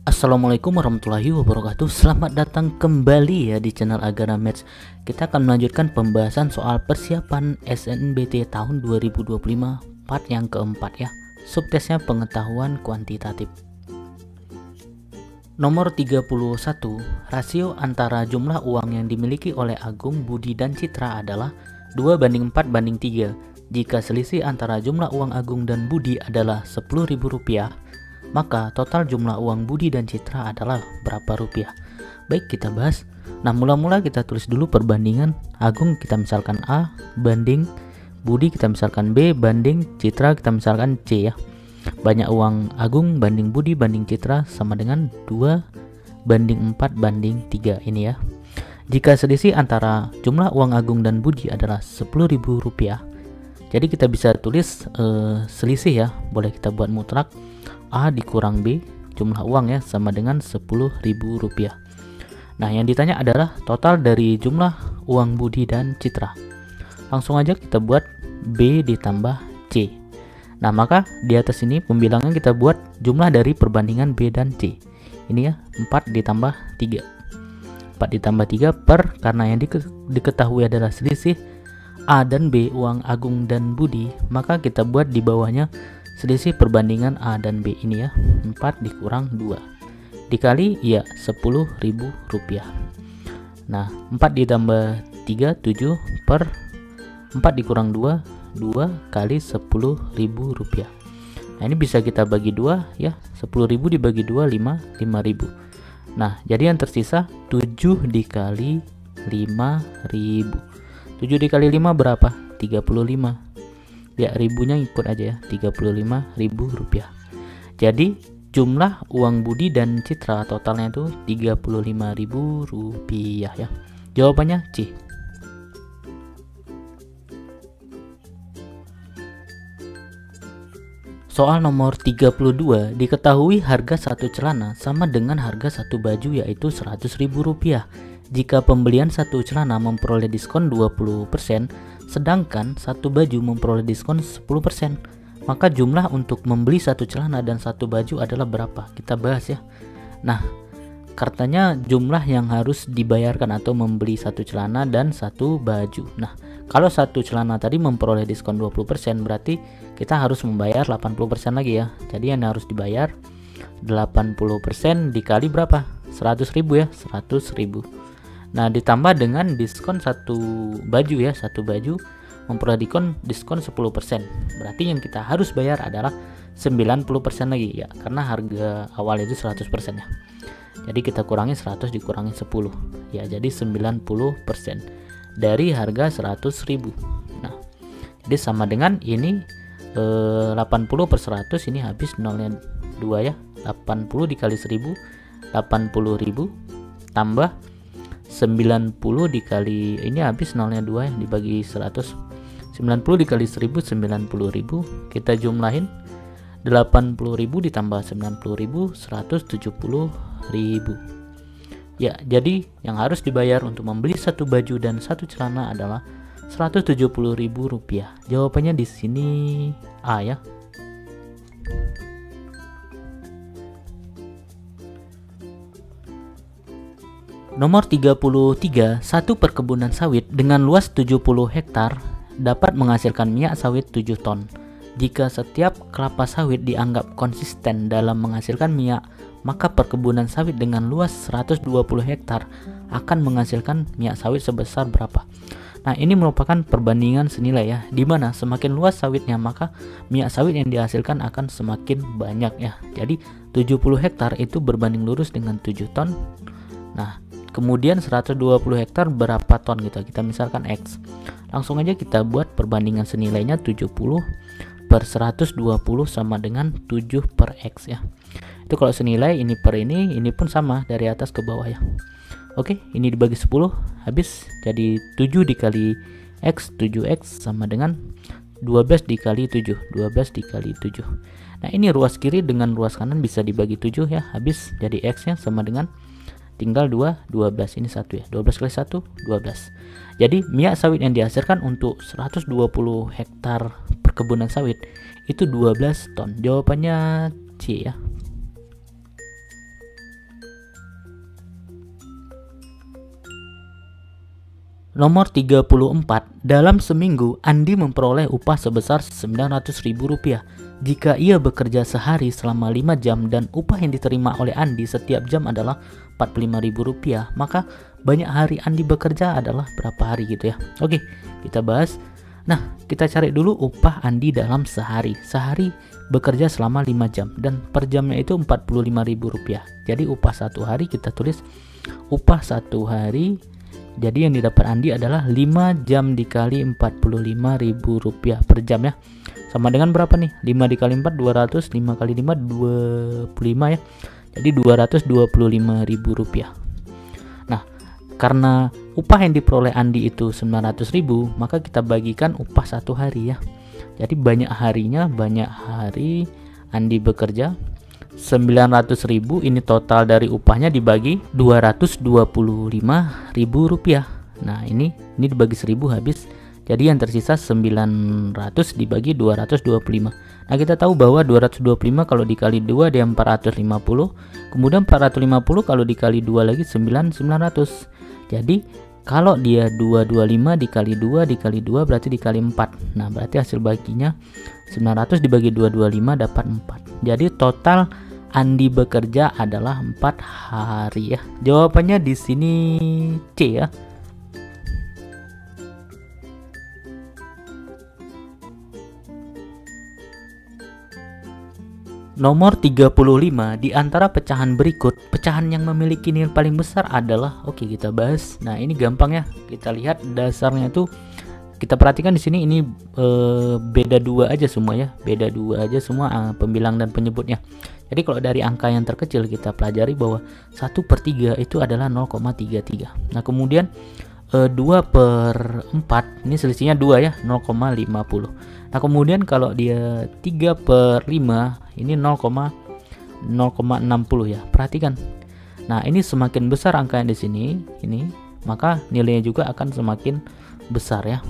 Assalamualaikum warahmatullahi wabarakatuh. Selamat datang kembali ya di channel Agara Maths. Kita akan melanjutkan pembahasan soal persiapan SNMPT tahun 2025 part yang keempat ya. Subtesnya pengetahuan kuantitatif. Nomor 31, rasio antara jumlah uang yang dimiliki oleh Agung, Budi, dan Citra adalah 2:4:3. Jika selisih antara jumlah uang Agung dan Budi adalah Rp10.000, maka total jumlah uang Budi dan Citra adalah berapa rupiah? Baik, kita bahas. Nah, mula-mula kita tulis dulu perbandingan. Agung kita misalkan A banding Budi, kita misalkan B banding Citra, kita misalkan C ya. Banyak uang Agung banding Budi banding Citra sama dengan 2:4:3 ini ya. Jika selisih antara jumlah uang Agung dan Budi adalah Rp10.000, jadi kita bisa tulis selisih ya. Boleh kita buat mutlak. A dikurang B jumlah uang ya sama dengan Rp10.000. Nah, yang ditanya adalah total dari jumlah uang Budi dan Citra. Langsung aja kita buat B ditambah C. Nah, maka di atas ini pembilangan kita buat jumlah dari perbandingan B dan C. Ini ya, 4 ditambah 3. 4 ditambah 3 per, karena yang diketahui adalah selisih A dan B uang Agung dan Budi, maka kita buat di bawahnya selisih perbandingan A dan B ini ya, 4 dikurang 2 dikali ya Rp10.000. Nah, 4 ditambah 3 7 per 4 dikurang 2 kali Rp10.000. Nah, ini bisa kita bagi 2 ya. 10.000 dibagi 2 5.000. Nah, jadi yang tersisa 7 dikali 5.000. 7 dikali 5 berapa? 35. Ya, ribunya ikut aja ya, Rp35.000. Jadi jumlah uang Budi dan Citra totalnya itu Rp35.000 ya. Jawabannya C. Soal nomor 32, diketahui harga satu celana sama dengan harga satu baju yaitu Rp100.000. Jika pembelian satu celana memperoleh diskon 20%, sedangkan satu baju memperoleh diskon 10%, maka jumlah untuk membeli satu celana dan satu baju adalah berapa? Kita bahas ya. Nah, katanya jumlah yang harus dibayarkan atau membeli satu celana dan satu baju. Nah, kalau satu celana tadi memperoleh diskon 20%, berarti kita harus membayar 80% lagi ya. Jadi yang harus dibayar 80% dikali berapa? 100.000 ya, 100.000. Nah, ditambah dengan diskon satu baju ya, satu baju memperoleh diskon 10%. Berarti yang kita harus bayar adalah 90% lagi ya, karena harga awal itu 100% ya. Jadi kita kurangi 100 dikurangi 10 ya, jadi 90% dari harga 100.000. Nah, jadi sama dengan ini 80 per 100, ini habis nolnya 2 ya. 80 dikali 1000 80.000 tambah 90 dikali ini habis nolnya 2 ya, dibagi 100. 90 dikali 1000 90.000. Kita jumlahin 80.000 ditambah 90.000 170.000. Ya, jadi yang harus dibayar untuk membeli satu baju dan satu celana adalah Rp170.000. Jawabannya di sini A ya. Nomor 33, satu perkebunan sawit dengan luas 70 hektar dapat menghasilkan minyak sawit 7 ton. Jika setiap kelapa sawit dianggap konsisten dalam menghasilkan minyak, maka perkebunan sawit dengan luas 120 hektar akan menghasilkan minyak sawit sebesar berapa? Nah, ini merupakan perbandingan senilai ya, dimana semakin luas sawitnya maka minyak sawit yang dihasilkan akan semakin banyak ya. Jadi 70 hektar itu berbanding lurus dengan 7 ton. Nah, kemudian 120 hektar berapa ton gitu, kita misalkan X. Langsung aja kita buat perbandingan senilainya 70 per 120 sama dengan 7 per X ya. Itu kalau senilai ini per ini pun sama dari atas ke bawah ya. Oke, ini dibagi 10 habis jadi 7 dikali X, 7X sama dengan 12 dikali 7, 12 dikali 7. Nah, ini ruas kiri dengan ruas kanan bisa dibagi 7 ya, habis jadi X nya sama dengan tinggal 12 ini 1 ya, 12 kali 1 12. Jadi minyak sawit yang dihasilkan untuk 120 hektar perkebunan sawit itu 12 ton. Jawabannya C ya. Nomor 34, dalam seminggu Andi memperoleh upah sebesar Rp900.000. Jika ia bekerja sehari selama 5 jam dan upah yang diterima oleh Andi setiap jam adalah Rp45.000, maka banyak hari Andi bekerja adalah berapa hari gitu ya. Oke, kita bahas. Nah, kita cari dulu upah Andi dalam sehari. Sehari bekerja selama 5 jam dan per jamnya itu Rp45.000. Jadi upah satu hari kita tulis upah satu hari. Jadi yang didapat Andi adalah 5 jam dikali Rp45.000 per jam ya. Sama dengan berapa nih? 5 dikali 4 200, 5 kali 5 25 ya. Jadi Rp225.000. Nah, karena upah yang diperoleh Andi itu 900.000, maka kita bagikan upah satu hari ya. Jadi banyak harinya, banyak hari Andi bekerja 900.000, ini total dari upahnya dibagi Rp225.000. Nah, ini dibagi 1000 habis. Jadi yang tersisa 900 dibagi 225. Nah, kita tahu bahwa 225 kalau dikali 2 dia 450. Kemudian 450 kalau dikali 2 lagi 900. Jadi kalau dia 225 dikali 2 dikali 2 berarti dikali 4. Nah, berarti hasil baginya 900 dibagi 225 dapat 4. Jadi total Andi bekerja adalah 4 hari ya. Jawabannya di sini C ya. Nomor 35, di antara pecahan berikut, pecahan yang memiliki nilai paling besar adalah, oke kita bahas. Nah, ini gampang ya. Kita lihat dasarnya tuh, kita perhatikan di sini ini beda 2 aja semua ya. Beda 2 aja semua pembilang dan penyebutnya. Jadi kalau dari angka yang terkecil kita pelajari bahwa 1/3 itu adalah 0,33. Nah, kemudian 2/4 ini selisihnya 2 ya, 0,50. Nah, kemudian kalau dia 3/5 ini 0,60 ya. Perhatikan. Nah, ini semakin besar angka yang di sini, ini, maka nilainya juga akan semakin besar ya.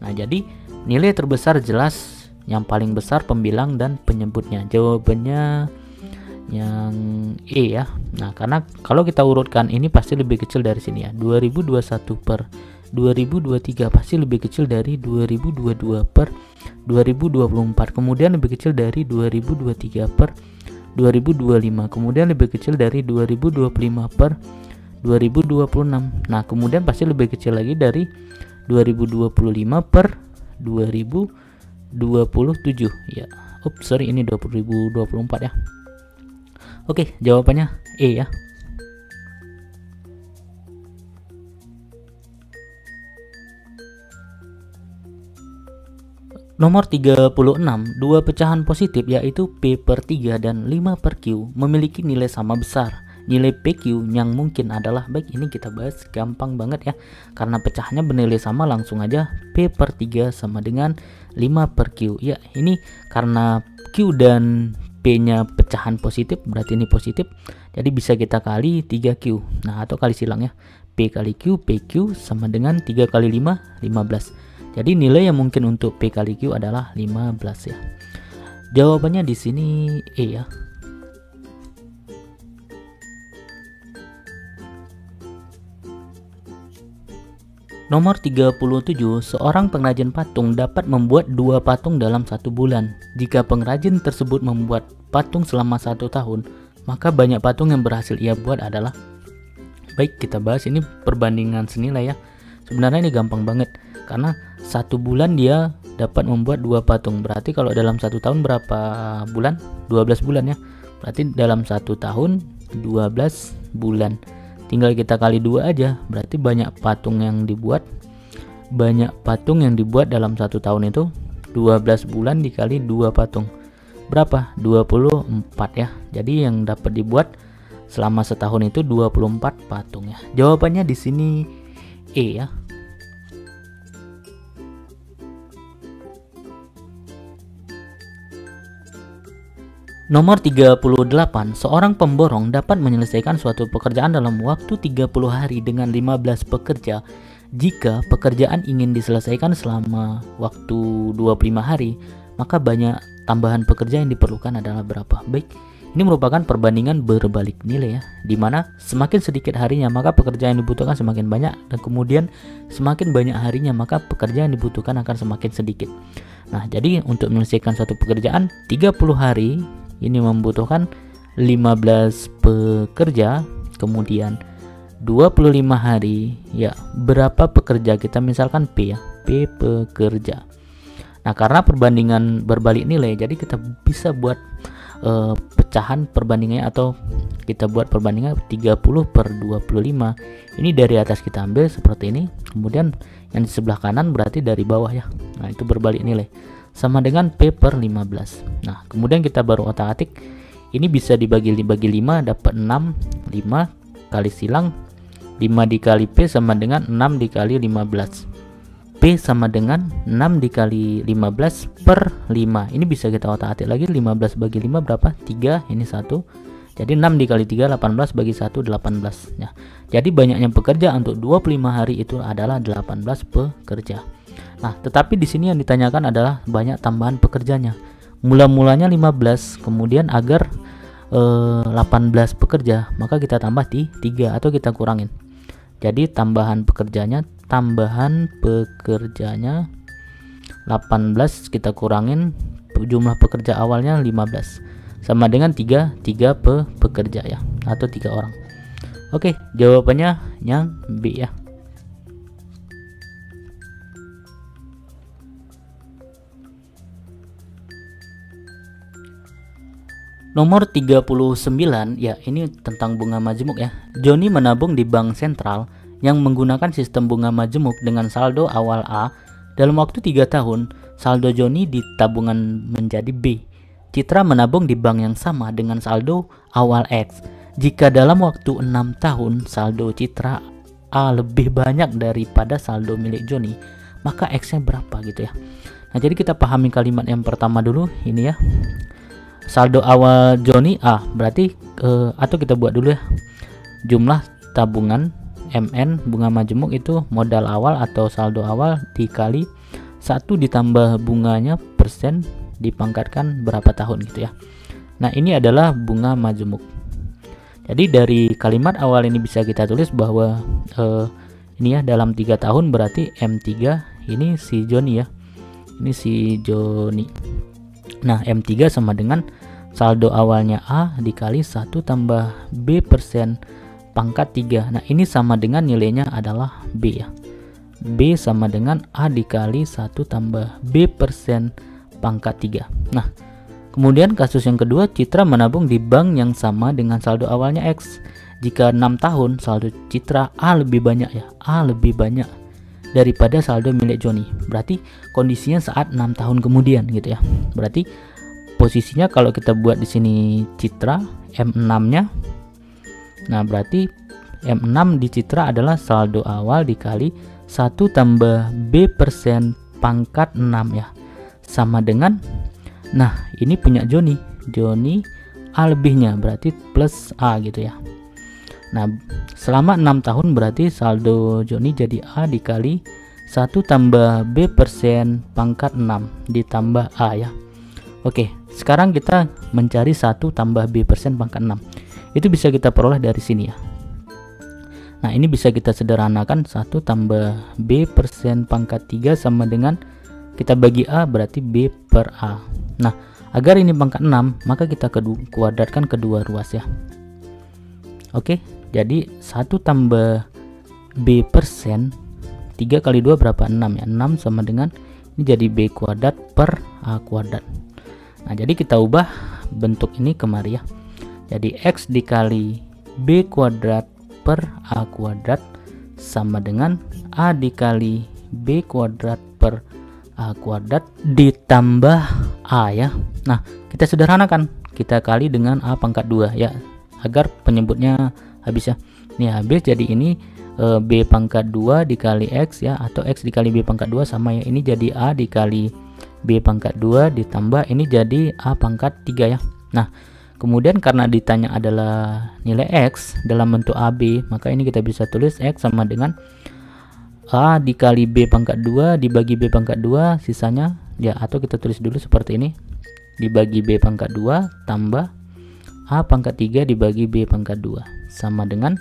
Nah, jadi nilai terbesar jelas yang paling besar pembilang dan penyebutnya. Jawabannya yang E ya. Nah, karena kalau kita urutkan ini pasti lebih kecil dari sini ya. 2021 per 2023 pasti lebih kecil dari 2022 per 2024. Kemudian lebih kecil dari 2023 per 2025. Kemudian lebih kecil dari 2025 per 2026. Nah, kemudian pasti lebih kecil lagi dari 2025 per 2027 ya. Sorry, ini 2024 ya. Oke, jawabannya E ya. Nomor 36, dua pecahan positif yaitu P/3 dan 5/Q memiliki nilai sama besar. Nilai PQ yang mungkin adalah, baik ini kita bahas gampang banget ya. Karena pecahannya bernilai sama langsung aja P/3 sama dengan 5/Q. Ya, ini karena Q dan P-nya pecahan positif, berarti ini positif. Jadi bisa kita kali 3Q. Nah, atau kali silang ya. P kali Q, PQ sama dengan 3 kali 5, 15. Jadi nilai yang mungkin untuk P kali Q adalah 15 ya. Jawabannya di sini E ya. Nomor 37, seorang pengrajin patung dapat membuat 2 patung dalam 1 bulan. Jika pengrajin tersebut membuat patung selama 1 tahun, maka banyak patung yang berhasil ia buat adalah, baik kita bahas ini perbandingan senilai ya. Sebenarnya ini gampang banget, karena 1 bulan dia dapat membuat 2 patung. Berarti kalau dalam 1 tahun berapa bulan? 12 bulan ya. Berarti dalam 1 tahun 12 bulan. Tinggal kita kali 2 aja, berarti banyak patung yang dibuat. Banyak patung yang dibuat dalam 1 tahun itu 12 bulan dikali 2 patung. Berapa? 24 ya. Jadi yang dapat dibuat selama setahun itu 24 patung ya. Jawabannya di sini E ya. Nomor 38, seorang pemborong dapat menyelesaikan suatu pekerjaan dalam waktu 30 hari dengan 15 pekerja. Jika pekerjaan ingin diselesaikan selama waktu 25 hari, maka banyak tambahan pekerja yang diperlukan adalah berapa? Baik, ini merupakan perbandingan berbalik nilai ya, dimana semakin sedikit harinya maka pekerjaan yang dibutuhkan semakin banyak, dan kemudian semakin banyak harinya maka pekerjaan yang dibutuhkan akan semakin sedikit. Nah, jadi untuk menyelesaikan suatu pekerjaan 30 hari ini membutuhkan 15 pekerja, kemudian 25 hari ya, berapa pekerja? Kita misalkan P ya, P pekerja. Nah, karena perbandingan berbalik nilai, jadi kita bisa buat pecahan perbandingannya, atau kita buat perbandingan 30 per 25. Ini dari atas kita ambil seperti ini, kemudian yang di sebelah kanan berarti dari bawah ya. Nah, itu berbalik nilai, sama dengan P per 15. Nah, kemudian kita baru otak-atik, ini bisa dibagi 5 dapat 6, 5 kali silang 5 dikali P sama dengan 6 dikali 15. P sama dengan 6 dikali 15 per 5. Ini bisa kita otak-atik lagi, 15 bagi 5 berapa? 3, ini 1. Jadi 6 dikali 3 18 bagi 1 18. Nah, jadi banyaknya pekerja untuk 25 hari itu adalah 18 pekerja. Nah, tetapi di sini yang ditanyakan adalah banyak tambahan pekerjanya. Mula-mulanya 15, kemudian agar 18 pekerja, maka kita tambah 3 atau kita kurangin. Jadi tambahan pekerjanya 18 kita kurangin jumlah pekerja awalnya 15 sama dengan 3 pekerja ya, atau 3 orang. Oke, jawabannya yang B ya. Nomor 39 ya, ini tentang bunga majemuk ya. Joni menabung di bank sentral yang menggunakan sistem bunga majemuk dengan saldo awal A. Dalam waktu 3 tahun, saldo Joni di tabungan menjadi B. Citra menabung di bank yang sama dengan saldo awal X. Jika dalam waktu 6 tahun saldo Citra A lebih banyak daripada saldo milik Joni, maka X-nya berapa gitu ya. Nah, jadi kita pahami kalimat yang pertama dulu ini ya. Saldo awal Joni A berarti atau kita buat dulu ya, jumlah tabungan MN bunga majemuk itu modal awal atau saldo awal dikali 1 ditambah bunganya persen dipangkatkan berapa tahun gitu ya. Nah, ini adalah bunga majemuk. Jadi dari kalimat awal ini bisa kita tulis bahwa ini ya, dalam 3 tahun berarti M3 ini si Joni ya, ini si Joni. Nah, M3 sama dengan saldo awalnya A dikali 1 tambah B persen pangkat 3. Nah, ini sama dengan nilainya adalah B ya. B sama dengan A dikali 1 tambah B persen pangkat 3. Nah, kemudian kasus yang kedua, Citra menabung di bank yang sama dengan saldo awalnya X. Jika 6 tahun saldo Citra A lebih banyak ya, A lebih banyak daripada saldo milik Joni. Berarti kondisinya saat 6 tahun kemudian gitu ya. Berarti posisinya kalau kita buat di sini Citra M6-nya. Nah, berarti M6 di Citra adalah saldo awal dikali 1 tambah B persen pangkat 6 ya. Sama dengan, nah ini punya Joni. Joni A lebihnya berarti plus A gitu ya. Nah, selama 6 tahun berarti saldo Joni jadi A dikali 1 tambah B persen pangkat 6 ditambah A ya. Oke, sekarang kita mencari 1 tambah B persen pangkat 6. Itu bisa kita peroleh dari sini ya. Nah, ini bisa kita sederhanakan, 1 tambah B persen pangkat 3 sama dengan kita bagi A berarti B per A. Nah, agar ini pangkat 6 maka kita kuadratkan kedua ruas ya. Oke, jadi 1 tambah B persen 3 kali 2 berapa? 6 ya. 6 sama dengan ini jadi B kuadrat per A kuadrat. Nah, jadi kita ubah bentuk ini kemari ya. Jadi X dikali B kuadrat per A kuadrat sama dengan A dikali B kuadrat per A kuadrat ditambah A ya. Nah, kita sederhanakan, kita kali dengan A pangkat 2 ya, agar penyebutnya habis ya. Ini habis, jadi ini B pangkat 2 dikali X ya, atau X dikali B pangkat 2 sama ya. Ini jadi A dikali B pangkat 2 ditambah ini jadi A pangkat 3 ya. Nah, kemudian karena ditanya adalah nilai X dalam bentuk AB, maka ini kita bisa tulis X sama dengan A dikali B pangkat 2 dibagi B pangkat 2, sisanya ya, atau kita tulis dulu seperti ini, dibagi B pangkat 2 tambah A pangkat 3 dibagi B pangkat 2 sama dengan,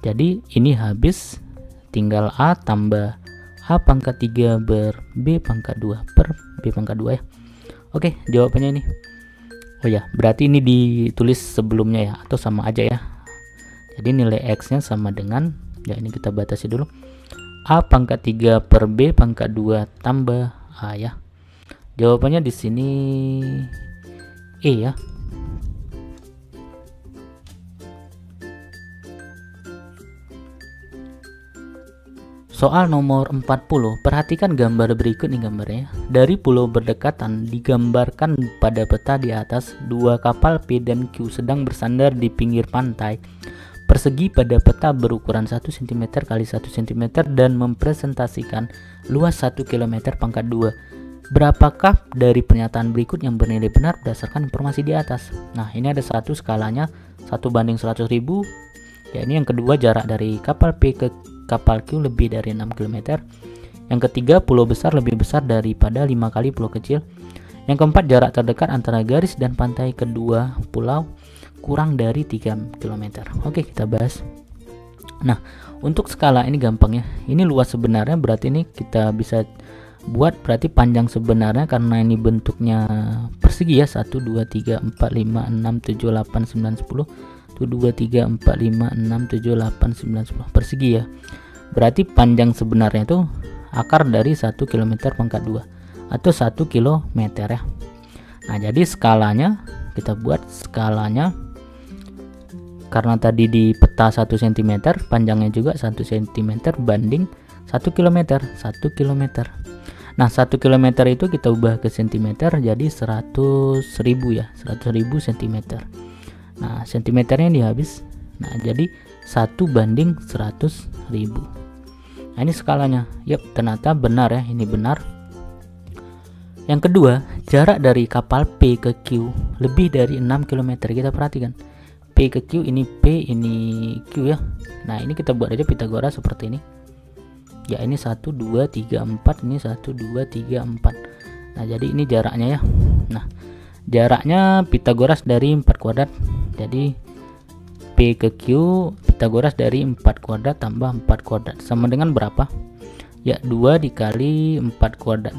jadi ini habis, tinggal A tambah A pangkat 3 ber B pangkat 2 per B pangkat 2 ya. Oke, jawabannya ini. Oh ya, berarti ini ditulis sebelumnya ya, atau sama aja ya. Jadi nilai X nya sama dengan, ya ini kita batasi dulu, A pangkat 3 per B pangkat 2 tambah A ya. Jawabannya di sini E ya. Soal nomor 40, perhatikan gambar berikut nih gambarnya. Dari pulau berdekatan digambarkan pada peta di atas, dua kapal P dan Q sedang bersandar di pinggir pantai. Persegi pada peta berukuran 1 cm x 1 cm dan mempresentasikan luas 1 km pangkat 2. Berapakah dari pernyataan berikut yang bernilai benar berdasarkan informasi di atas? Nah, ini ada satu skalanya 1/100.000. Ya, ini yang kedua, jarak dari kapal P ke kapal Q lebih dari 6 km. Yang ketiga, pulau besar lebih besar daripada 5 kali pulau kecil. Yang keempat, jarak terdekat antara garis dan pantai kedua pulau kurang dari 3 km. Oke, kita bahas. Nah, untuk skala ini gampang ya. Ini luas sebenarnya, berarti ini kita bisa buat berarti panjang sebenarnya, karena ini bentuknya persegi ya, 1 2 3 4 5 6 7 8 9 10. 1 2 3 4 5 6 7 8 9 10 persegi ya. Berarti panjang sebenarnya itu akar dari 1 km pangkat 2 atau 1 km ya. Nah, jadi skalanya kita buat skalanya, karena tadi di peta 1 cm, panjangnya juga 1 cm banding 1 km. 1 km. Nah, 1 km itu kita ubah ke cm jadi 100.000 ya, 100.000 cm. Nah, cm-nya ini habis. Nah, jadi 1 banding 100.000. Nah, ini skalanya. Yap, ternyata benar ya, ini benar. Yang kedua, jarak dari kapal P ke Q lebih dari 6 km. Kita perhatikan. P ke Q, ini P, ini Q ya. Nah, ini kita buat aja Pitagoras seperti ini. Ya, ini 1 2 3 4, ini 1 2 3 4. Nah, jadi ini jaraknya ya. Nah, jaraknya Pitagoras dari 4 kuadrat. Jadi P ke Q Pitagoras dari 4 kuadrat tambah 4 kuadrat sama dengan berapa? Ya, 2 dikali 4 kuadrat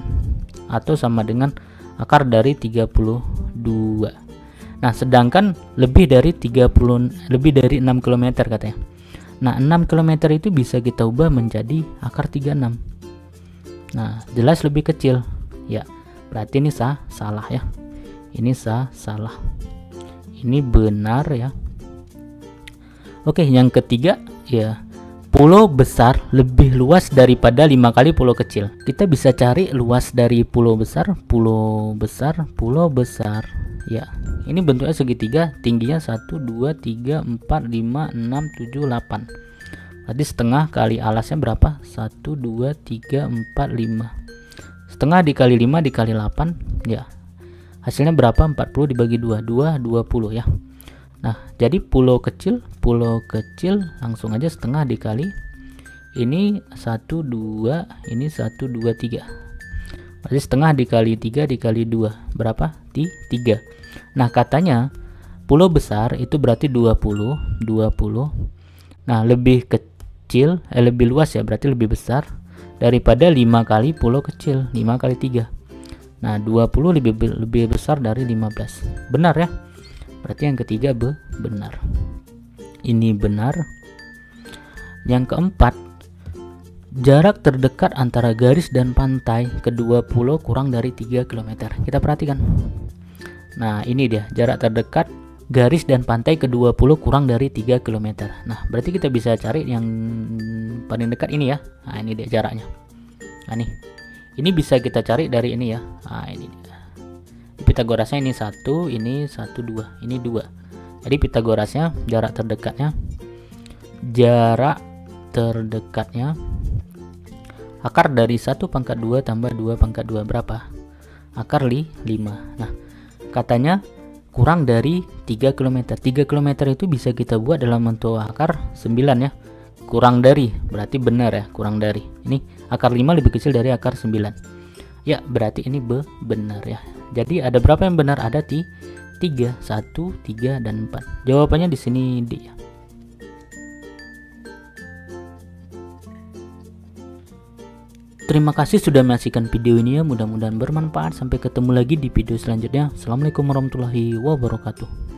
atau sama dengan akar dari 32. Nah, sedangkan lebih dari 6 km katanya. Nah, 6 km itu bisa kita ubah menjadi akar 36. Nah, jelas lebih kecil. Ya, berarti ini salah ya. Ini salah. Ini benar ya. Oke, yang ketiga ya, pulau besar lebih luas daripada 5 kali pulau kecil. Kita bisa cari luas dari pulau besar ya. Ini bentuknya segitiga, tingginya 1 2 3 4 5 6 7 8. Berarti setengah kali alasnya berapa? 1 2 3 4 5. Setengah dikali 5 dikali 8 ya. Hasilnya berapa? 40 dibagi 2, 20 ya. Nah, jadi pulau kecil langsung aja setengah dikali ini 1 2, ini 1 2 3. Berarti setengah dikali 3 dikali 2 berapa? 3. Nah, katanya pulau besar itu berarti 20. Nah, lebih kecil lebih luas ya, berarti lebih besar daripada 5 kali pulau kecil, 5 kali 3. Nah, 20 lebih besar dari 15. Benar ya? Berarti yang ketiga benar. Ini benar. Yang keempat, jarak terdekat antara garis dan pantai kedua pulau kurang dari 3 km. Kita perhatikan. Nah, ini dia jarak terdekat garis dan pantai kedua pulau kurang dari 3 km. Nah, berarti kita bisa cari yang paling dekat ini ya. Nah, ini dia jaraknya. Nah, nih. Ini bisa kita cari dari ini ya. Nah, ini dia. Pitagorasnya ini 1, ini 1 2, ini 2. Jadi Pitagorasnya jarak terdekatnya akar dari 1 pangkat 2 tambah 2 pangkat 2 berapa? Akar 5. Nah, katanya kurang dari 3 km. 3 km itu bisa kita buat dalam bentuk akar 9 ya. Kurang dari, berarti benar ya, kurang dari. Ini akar 5 lebih kecil dari akar 9. Ya, berarti ini benar ya. Jadi ada berapa yang benar? Ada 3, 1, 3, dan 4. Jawabannya di sini D ya. Terima kasih sudah menyaksikan video ini ya, mudah-mudahan bermanfaat. Sampai ketemu lagi di video selanjutnya. Assalamualaikum warahmatullahi wabarakatuh.